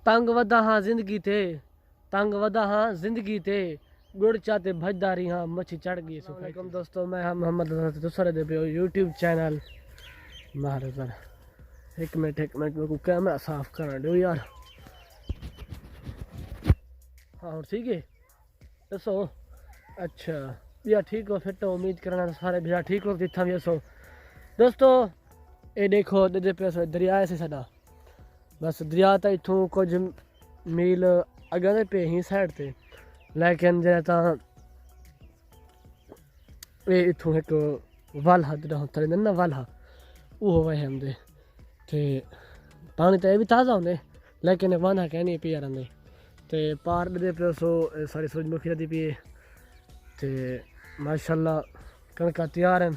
तंग वदा हाँ जिंदगी थे, तंग वदा हाँ जिंदगी थे, गुड़ चाहते भजदा रही हाँ मच्छी चढ़ गई। वालेकुम दोस्तों, मैं हम मोहम्मद दूसरे दे पे यूट्यूब चैनल मारे पर एक मिनट मेरे को कैमरा साफ करना दो यार। हाँ और ठीक है दसो। अच्छा यार ठीक हो, फिर तो उम्मीद करना सारे भैया ठीक हो जितना भी सो। दोस्तों ये देखो दे पे दरिया से साडा, बस दरिया तो इतों कुछ मील अगर पे ही साइड से, लेकिन जो ये इतों एक वल हा जो थले ना वल हा वो वह आते तो पानी तो यह भी ताज़ा होंगे, लेकिन वाना कह नहीं पिया रहे तो पार दे पे सो सारी सूरजमुखी नदी पी तो माशाल्लाह कणका तैयार हैं।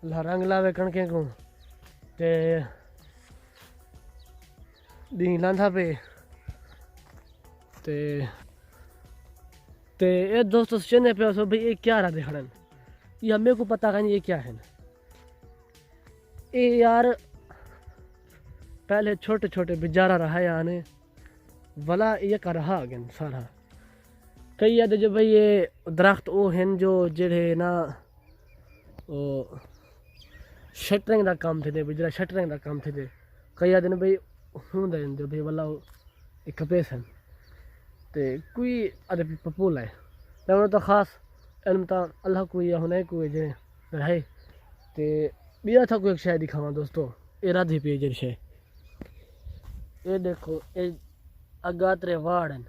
अल्लाह रंग लावे कणकें को ते डी लांधा पे ते ये दोस्तों चने पे सो भाई ये क्या रहा देखने, ये हमें को पता नहीं ये क्या है। ये यार पहले छोटे छोटे बेचारा रहा यानी वाला ये कर रहा अगन सारा कई याद जो भाई ये दरख्त वो हैं जो जेड़े ना वो शटरिंग का काम थे बिजरा शटरिंग का काम थे कई याद ने भाई होंगे जो भाई वाला एक कपेस हैं तो कोई अरे पपूल है तो तो खास इल्म तो अल्लाह को या होने को जे रहे तो बिया था कोई एक शायद दिखावा दोस्तों। ये राधी पे जे शे ये देखो ये अगातरे वाड़न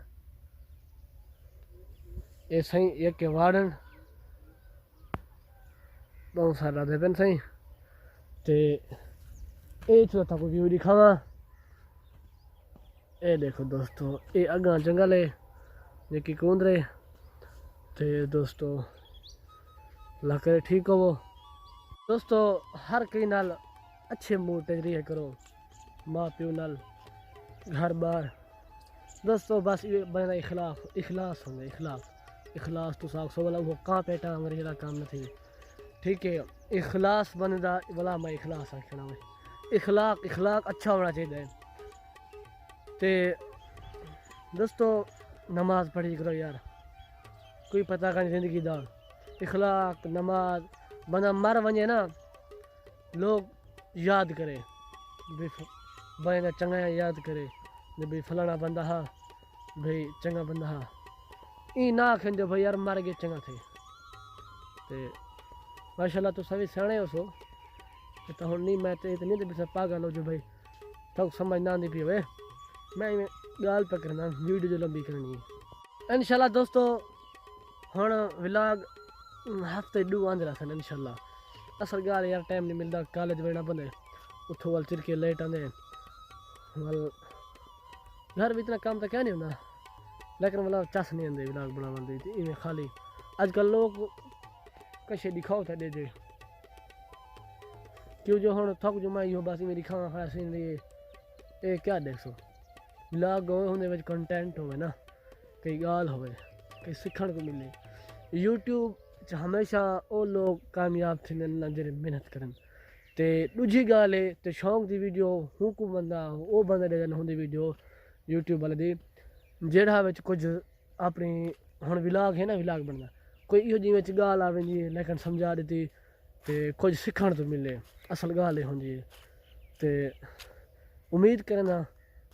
ये सही एक के वाड़न बहुत सारा दे पेन सही ते ये था कोई व्यू दिखावा। ये देखो दोस्तों ये अगा जंगल है जेकी कूंदरे ते दोस्तों लाकर ठीक हो वो दोस्तों हर कई नाल अच्छे मूड तजरी है करो माँ प्यो नाल घर बार दोस्तों बस ये बना इखलास होंगे इखलास तो साग सो वाला वो कहाँ पेटा अंग्रेजी का काम नहीं ठीक है। इखलास बनदा वाला मैं इखलास आखना में इखलाक अच्छा होना चाहिए ते दोस्तों नमाज पढ़ी करो यार कोई पता का नहीं जिंदगी दा इखलाक नमाज बंदा मर वने ना लोग याद करे बंदा चंगा याद करे भाई फलाना बंदा हा भाई चंगा बंदा हा ई ना आखन जो भाई यार मर गए चंगा थे ते माशाल्लाह तो सभी सियाणे हो सो तो हम नहीं मैं तो इतनी तो पागल हो जो भाई तो समझ ना आती पी वे मैं गाल पकड़ना वीडियो जो लंबी करनी है इंशाल्लाह दोस्तों हुण व्लॉग हफ्ते दो आंदे रहन इंशाल्लाह। असल गाल यार टाइम नहीं मिलता कॉलेज वेना बंदे उठो वाल चिर के लेट आंदे वाल घर भी इतना काम तो क्या नहीं होता लेकिन मतलब चस नहीं आते व्लॉग बनाने दी इवें खाली अजकल लोग कशे दिखाओ था दे क्यों जो हुण थक जो मैं यो बस इवें दिखावा खड़ा सीन ये क्या देख सो व्लॉग होने में कंटेंट होवे ना कई गाल होवे कई सीखण को मिले। यूट्यूब हमेशा वो लोग कामयाब थे ना जेरे मेहनत करन ते दूजी गाल है तो शौक की वीडियो हूँ को बंदा वो बंदा दे होंगी वीडियो यूट्यूब वाले दी जेड़ा विच कुछ अपनी हुण व्लॉग है ना व्लॉग बनना कोई इहो जी विच गाल आवेंदी है लेकिन समझा देती ते कुछ सीखण तो मिले असल गाल है होंदी है ते उम्मीद करना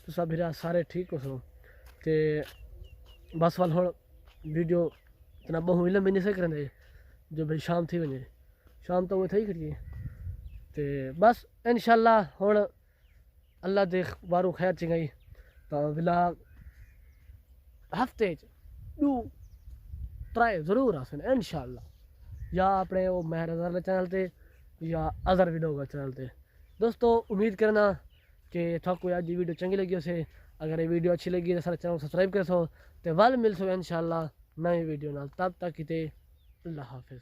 तुसा भीरा सारे ठीक हो सो ते बस वाल हुण वीडियो इतना बहु लंबी नहीं से करेंगे जो भाई शाम थी वने शाम तो वो थी खड़ी ते बस इंशाल्लाह हुण अल्लाह दे बारू खैर चंगाई तो व्लॉग हफ्ते दो त्रै जरूर आसन इंशाल्लाह या अपने वो महर चैनल ते या अदर वीडियो का चैनल ते। दोस्तों उम्मीद करना कि थोड़ा आज वीडियो चंगी लगी उसे अगर ये वीडियो अच्छी लगी तो सारे चैनल सब्सक्राइब कर सो तो वल मिल सो इंशाल्लाह नई वीडियो नाल तब तक किते अल्लाह हाफिज़।